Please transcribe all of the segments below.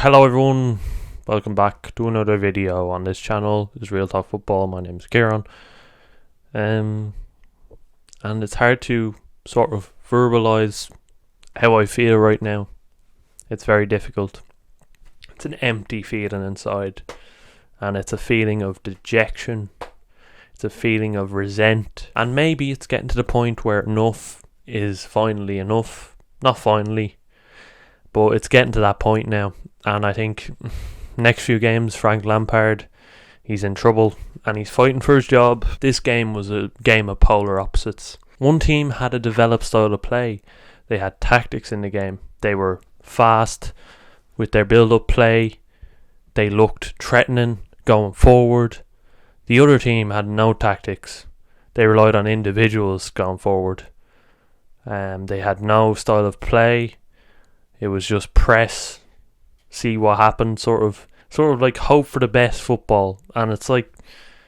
hello everyone, welcome back to another video on this channel. It's Real Talk Football. My name's Kieran, and it's hard to sort of verbalise how I feel right now. It's very difficult. It's an empty feeling inside, and it's a feeling of dejection. It's a feeling of resent, and maybe it's getting to the point where enough is finally enough. Not finally, but it's getting to that point now. And I think next few games, Frank Lampard, he's in trouble and he's fighting for his job. This game was a game of polar opposites. One team had a developed style of play. They had tactics in the game. They were fast with their build-up play. They looked threatening going forward. The other team had no tactics. They relied on individuals going forward. They had no style of play. It was just press, see what happened, sort of like hope for the best football. And it's like,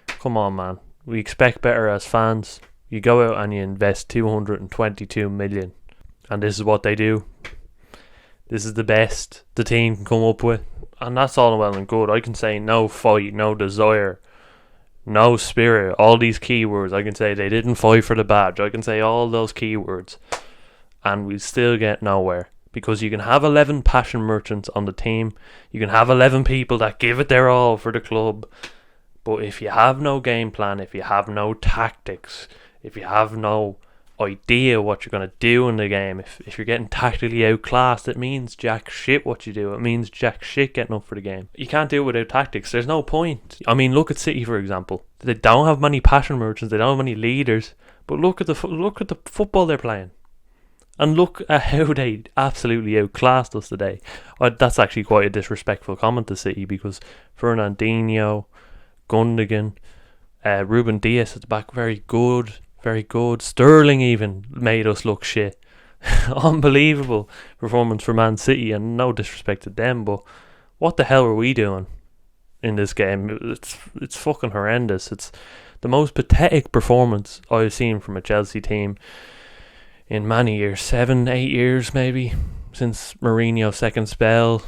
come on man, we expect better as fans. You go out and you invest 222 million, and this is what they do. This is the best the team can come up with, and that's all well and good. I can say no fight, no desire, no spirit, all these keywords. I can say they didn't fight for the badge. I can say all those keywords, and we still get nowhere. Because you can have 11 passion merchants on the team. You can have 11 people that give it their all for the club. But if you have no game plan, if you have no tactics, if you have no idea what you're going to do in the game, if you're getting tactically outclassed, it means jack shit what you do. It means jack shit getting up for the game. You can't do it without tactics. There's no point. I mean, look at City, for example. They don't have many passion merchants. They don't have many leaders. But look at the football they're playing. And look at how they absolutely outclassed us today. That's actually quite a disrespectful comment to City, because Fernandinho, Gundogan, Ruben Dias at the back, very good. Sterling even made us look shit. Unbelievable performance for Man City, and no disrespect to them, but what the hell were we doing in this game? It's fucking horrendous. It's the most pathetic performance I've seen from a Chelsea team in many years, 7-8 years maybe, since Mourinho's second spell,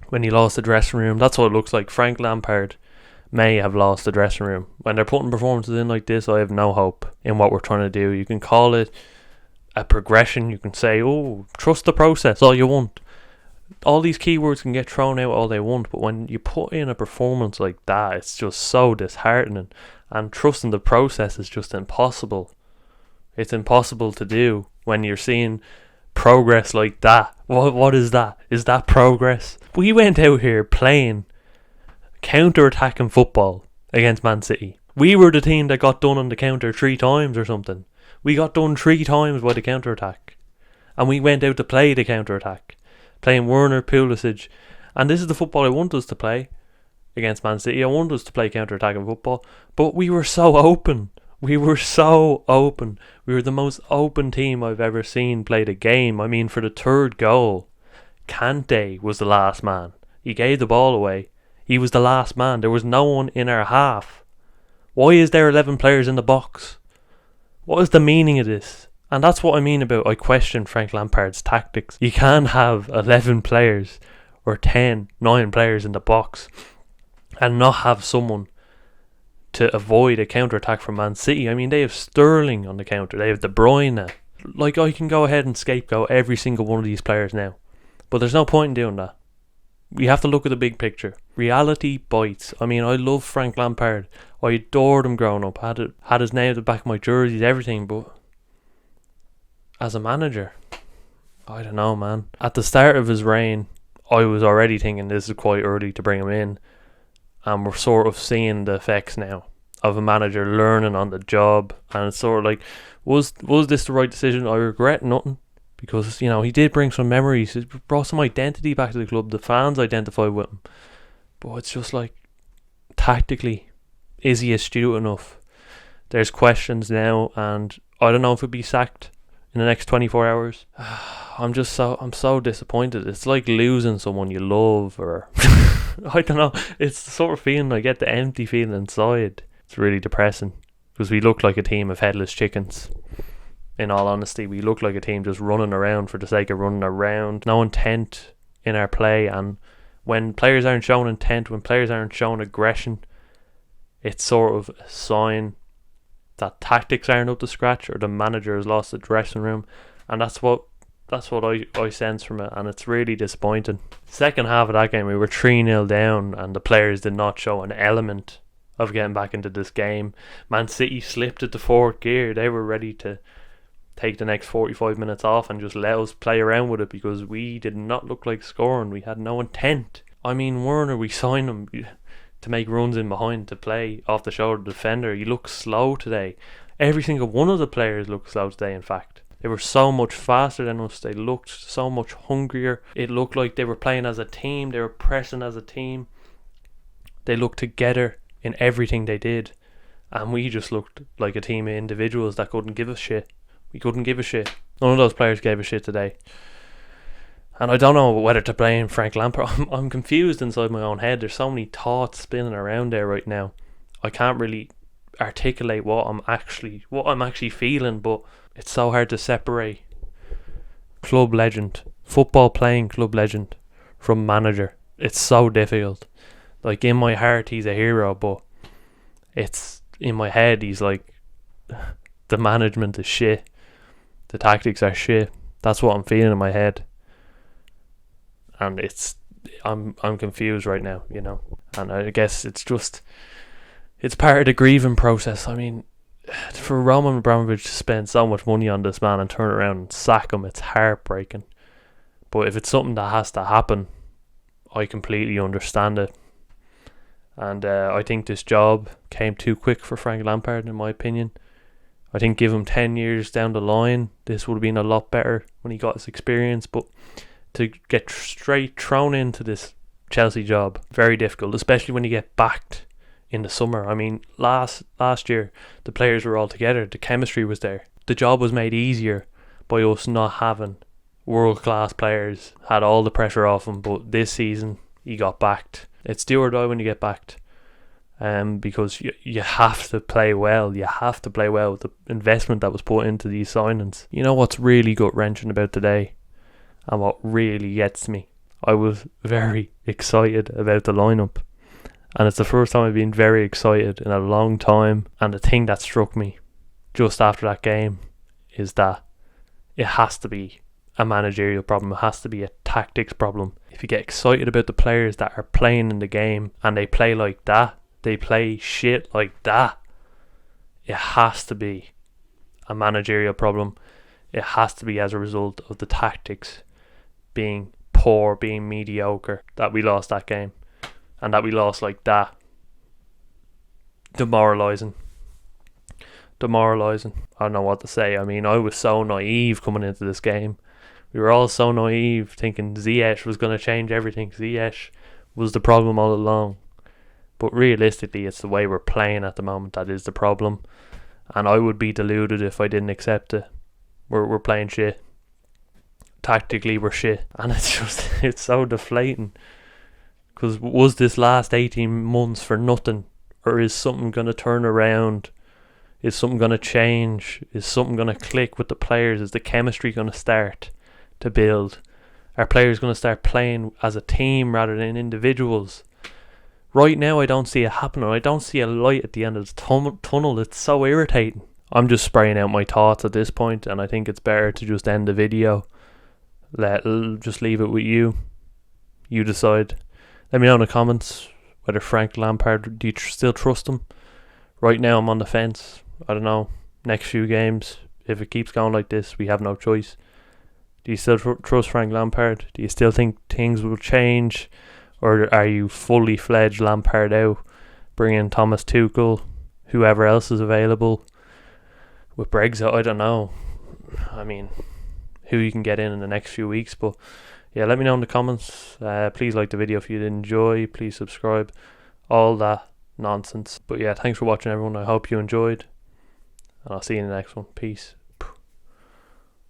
when he lost the dressing room. That's what it looks like. Frank Lampard may have lost the dressing room. When they're putting performances in like this, I have no hope in what we're trying to do. You can call it a progression. You can say, oh, trust the process, all you want. All these keywords can get thrown out all they want, but when you put in a performance like that, it's just so disheartening. And trusting the process is just impossible. It's impossible to do when you're seeing progress like that. What is that? Is that progress? We went out here playing counter-attacking football against Man City. We were the team that got done on the counter 3 times or something. We got done 3 times by the counter-attack. And we went out to play the counter-attack. Playing Werner, Pulisic. And this is the football I want us to play against Man City. I want us to play counter-attacking football. But we were so open. We were so open. We were the most open team I've ever seen play the game. I mean, for the 3rd goal, Kante was the last man. He gave the ball away. He was the last man. There was no one in our half. Why is there 11 players in the box? What is the meaning of this? And that's what I mean about I question Frank Lampard's tactics. You can't have 11 players or 9 players in the box and not have someone to avoid a counter-attack from Man City. I mean, they have Sterling on the counter. They have De Bruyne. Like, I can go ahead and scapegoat every single one of these players now. But there's no point in doing that. We have to look at the big picture. Reality bites. I mean, I love Frank Lampard. I adored him growing up. Had his name at the back of my jerseys, everything. But as a manager, I don't know, man. At the start of his reign, I was already thinking this is quite early to bring him in. And we're sort of seeing the effects now of a manager learning on the job. And it's sort of like, was this the right decision? I regret nothing. Because, you know, he did bring some memories. He brought some identity back to the club. The fans identify with him. But it's just like, tactically, is he astute enough? There's questions now. And I don't know if he'll be sacked in the next 24 hours. I'm so disappointed. It's like losing someone you love, or I don't know. It's the sort of feeling I get, the empty feeling inside. It's really depressing because we look like a team of headless chickens. In all honesty, we look like a team just running around for the sake of running around. No intent in our play, and When players aren't showing intent, when players aren't showing aggression, it's sort of a sign that tactics aren't up to scratch, or the manager has lost the dressing room, and that's what I sense from it, and it's really disappointing. Second half of that game, we were 3-0 down, and the players did not show an element of getting back into this game. Man City slipped at the fourth gear. They were ready to take the next 45 minutes off and just let us play around with it, because we did not look like scoring. We had no intent. I mean, Werner, we signed him to make runs in behind, to play off the shoulder defender. He looked slow today. Every single one of the players looked slow today, in fact. They were so much faster than us. They looked so much hungrier. It looked like they were playing as a team. They were pressing as a team. They looked together in everything they did. And we just looked like a team of individuals that couldn't give a shit. We couldn't give a shit. None of those players gave a shit today. And I don't know whether to blame Frank Lampard. I'm confused inside my own head. There's so many thoughts spinning around there right now. I can't really articulate what I'm actually feeling, but it's so hard to separate club legend, football playing club legend, from manager. It's so difficult. Like, in my heart he's a hero, but it's in my head he's like, the management is shit, the tactics are shit. That's what I'm feeling in my head, and I'm confused right now, you know. And I guess it's part of the grieving process. I mean, for Roman Abramovich to spend so much money on this man and turn around and sack him, it's heartbreaking. But if it's something that has to happen, I completely understand it. And I think this job came too quick for Frank Lampard, in my opinion. I think give him 10 years down the line, this would have been a lot better when he got his experience. But to get straight thrown into this Chelsea job, very difficult, especially when you get backed in the summer. I mean, last year the players were all together, the chemistry was there. The job was made easier by us not having world class players, had all the pressure off him. But this season he got backed. It's do or die when you get backed, because you have to play well. You have to play well with the investment that was put into these signings. You know what's really gut wrenching about today, and what really gets me? I was very excited about the lineup. And it's the first time I've been very excited in a long time. And the thing that struck me just after that game is that it has to be a managerial problem. It has to be a tactics problem. If you get excited about the players that are playing in the game and they play like that, they play shit like that, it has to be a managerial problem. It has to be as a result of the tactics being poor, being mediocre, that we lost that game. And that we lost like that. Demoralising. I don't know what to say. I mean, I was so naive coming into this game. We were all so naive, thinking Ziyech was going to change everything. Ziyech was the problem all along. But realistically, it's the way we're playing at the moment that is the problem. And I would be deluded if I didn't accept it. We're playing shit. Tactically, we're shit. And it's so deflating. Because was this last 18 months for nothing? Or is something going to turn around? Is something going to change? Is something going to click with the players? Is the chemistry going to start to build? Are players going to start playing as a team rather than individuals? Right now I don't see it happening. I don't see a light at the end of the tunnel. It's so irritating. I'm just spraying out my thoughts at this point, and I think it's better to just end the video. Just leave it with you. You decide. Let me know in the comments whether Frank Lampard, do you still trust him? Right now I'm on the fence. I don't know. Next few games, if it keeps going like this, we have no choice. Do you still trust Frank Lampard? Do you still think things will change? Or are you fully fledged Lampard out? Bring in Thomas Tuchel, whoever else is available. With Brexit, I don't know. I mean, who you can get in the next few weeks, but yeah, let me know in the comments. Please like the video if you did enjoy. Please subscribe. All that nonsense. But yeah, thanks for watching, everyone. I hope you enjoyed. And I'll see you in the next one. Peace.